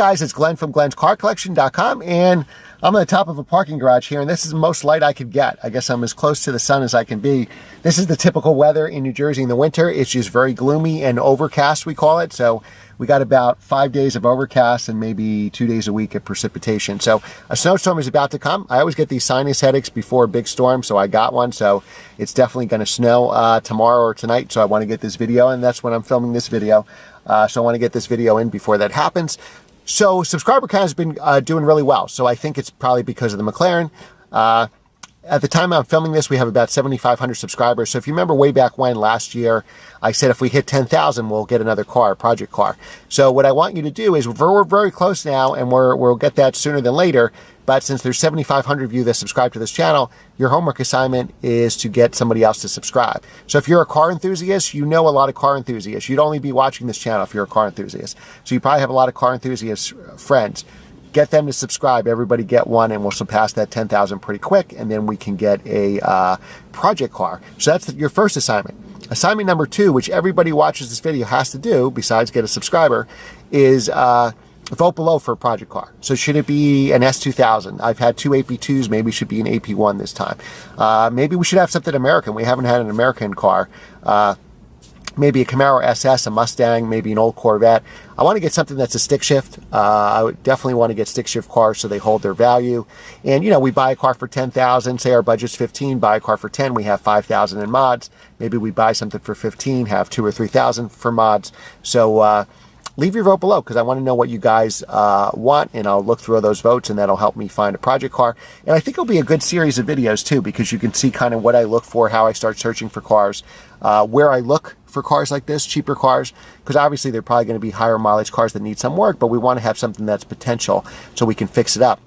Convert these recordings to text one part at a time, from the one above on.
guys, it's Glenn from glenscarcollection.com, and I'm on the top of a parking garage here, and this is the most light I could get. I guess I'm as close to the sun as I can be. This is the typical weather in New Jersey in the winter. It's just very gloomy and overcast, we call it. So we got about 5 days of overcast and maybe 2 days a week of precipitation. So a snowstorm is about to come. I always get these sinus headaches before a big storm, so I got one. So it's definitely going to snow tomorrow or tonight. So I want to get this video, and that's when I'm filming this video. So I want to get this video in before that happens. So subscriber count has been doing really well. So I think it's probably because of the McLaren. At the time I'm filming this, we have about 7,500 subscribers. So if you remember way back when, last year, I said if we hit 10,000, we'll get another car, a project car. So what I want you to do is, we're very close now, and we'll get that sooner than later. But since there's 7,500 of you that subscribe to this channel, your homework assignment is to get somebody else to subscribe. So if you're a car enthusiast, you know a lot of car enthusiasts. You'd only be watching this channel if you're a car enthusiast. So you probably have a lot of car enthusiast friends. Get them to subscribe. Everybody get one, and we'll surpass that 10,000 pretty quick, and then we can get a project car. So that's your first assignment. Assignment number 2, which everybody watches this video has to do, besides get a subscriber, is vote below for a project car. So should it be an S2000? I've had 2 AP2s, maybe it should be an AP1 this time. Maybe we should have something American. We haven't had an American car. Maybe a Camaro SS, a Mustang, maybe an old Corvette. I want to get something that's a stick shift. I would definitely want to get stick shift cars so they hold their value. And, you know, we buy a car for 10,000, say our budget's 15, buy a car for 10, we have 5,000 in mods. Maybe we buy something for 15, have 2,000 or 3,000 for mods. So leave your vote below, because I want to know what you guys want, and I'll look through those votes, and that'll help me find a project car. And I think it'll be a good series of videos too, because you can see kind of what I look for, how I start searching for cars, where I look for cars like this, cheaper cars, because obviously they're probably going to be higher mileage cars that need some work, but we want to have something that's potential so we can fix it up.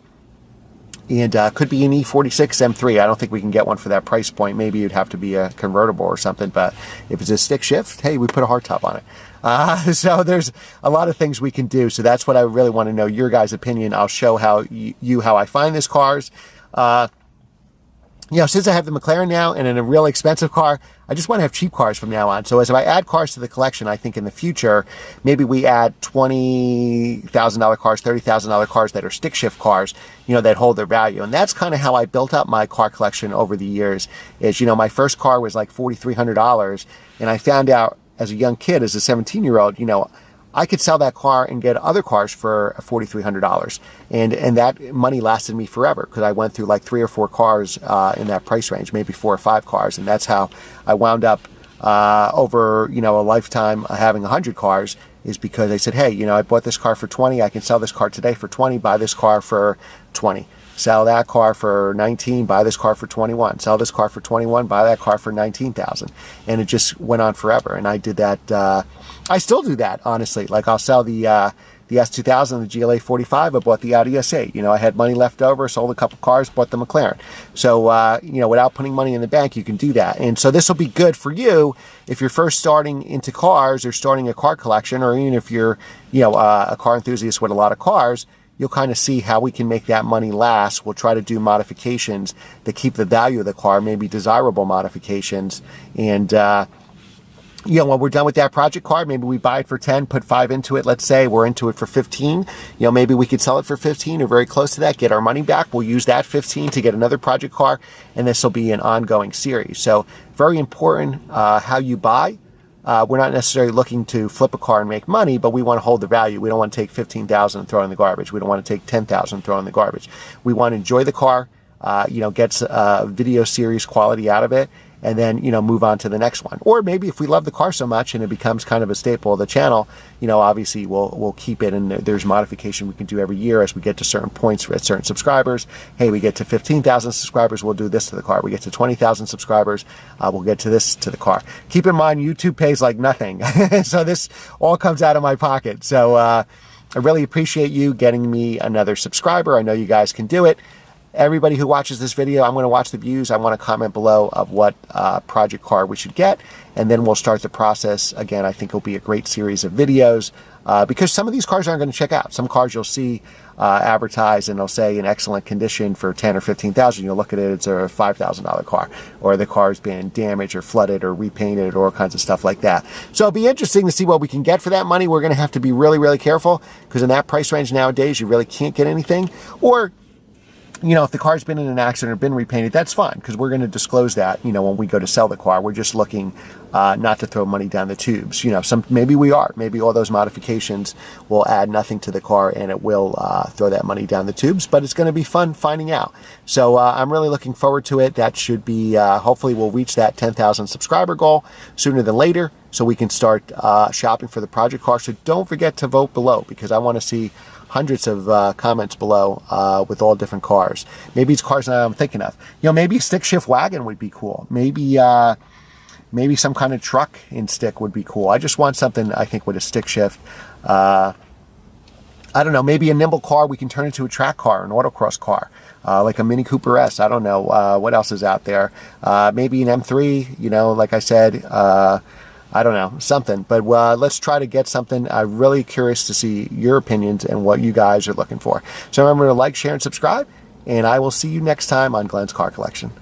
And could be an E46 M3. I don't think we can get one for that price point. Maybe it'd have to be a convertible or something, but if it's a stick shift, hey, we put a hardtop on it. So there's a lot of things we can do. So that's what I really want to know, your guys' opinion. I'll show how how I find these cars. You know, since I have the McLaren now and in a really expensive car, I just want to have cheap cars from now on. So as I add cars to the collection, I think in the future, maybe we add $20,000 cars, $30,000 cars that are stick shift cars, you know, that hold their value. And that's kind of how I built up my car collection over the years. Is, you know, my first car was like $4,300, and I found out as a young kid, as a 17-year-old, you know, I could sell that car and get other cars for $4,300. And that money lasted me forever, because I went through like 3 or 4 cars in that price range, maybe 4 or 5 cars. And that's how I wound up over, you know, a lifetime having 100 cars, is because I said, hey, you know, I bought this car for 20. I can sell this car today for 20, buy this car for 20. Sell that car for 19, buy this car for 21. Sell this car for 21, buy that car for 19,000. And it just went on forever. And I did that. I still do that, honestly. Like, I'll sell the S2000, the GLA 45. I bought the Audi S8. You know, I had money left over, sold a couple cars, bought the McLaren. So, you know, without putting money in the bank, you can do that. And so this will be good for you if you're first starting into cars, or starting a car collection, or even if you're, you know, a car enthusiast with a lot of cars. You'll kind of see how we can make that money last. We'll try to do modifications that keep the value of the car, maybe desirable modifications. And, you know, when we're done with that project car, maybe we buy it for 10, put 5 into it. Let's say we're into it for 15. You know, maybe we could sell it for 15 or very close to that, get our money back. We'll use that 15 to get another project car, and this will be an ongoing series. So very important how you buy. We're not necessarily looking to flip a car and make money, but we want to hold the value. We don't want to take 15,000 and throw it in the garbage. We don't want to take 10,000 and throw it in the garbage. We want to enjoy the car, you know, get video series quality out of it, and then, you know, move on to the next one. Or maybe if we love the car so much and it becomes kind of a staple of the channel, you know, obviously we'll keep it, and there's modification we can do every year as we get to certain points at certain subscribers. Hey, we get to 15,000 subscribers, we'll do this to the car. We get to 20,000 subscribers, we'll get to this to the car. Keep in mind, YouTube pays like nothing. So this all comes out of my pocket. So I really appreciate you getting me another subscriber. I know you guys can do it. Everybody who watches this video, I'm going to watch the views. I want to comment below of what project car we should get, and then we'll start the process. Again, I think it'll be a great series of videos because some of these cars aren't going to check out. Some cars you'll see advertised, and they'll say in excellent condition for 10 or 15,000. You'll look at it, it's a $5,000 car, or the car's been damaged or flooded or repainted or all kinds of stuff like that. So it'll be interesting to see what we can get for that money. We're going to have to be really, really careful, because in that price range nowadays, you really can't get anything. Or, if the car's been in an accident or been repainted, that's fine, because we're going to disclose that, when we go to sell the car. We're just looking not to throw money down the tubes. Maybe we are. Maybe all those modifications will add nothing to the car, and it will throw that money down the tubes. But it's going to be fun finding out. So I'm really looking forward to it. That should be, hopefully we'll reach that 10,000 subscriber goal sooner than later, so we can start shopping for the project car. So don't forget to vote below, because I want to see hundreds of comments below with all different cars. Maybe it's cars that I'm thinking of. Maybe a stick shift wagon would be cool. Maybe some kind of truck in stick would be cool. I just want something, I think, with a stick shift. I don't know, maybe a nimble car we can turn into a track car, an autocross car, like a Mini Cooper S. I don't know what else is out there. Maybe an M3, like I said. I don't know, something. But let's try to get something. I'm really curious to see your opinions and what you guys are looking for. So remember to like, share, and subscribe. And I will see you next time on Glenn's Car Collection.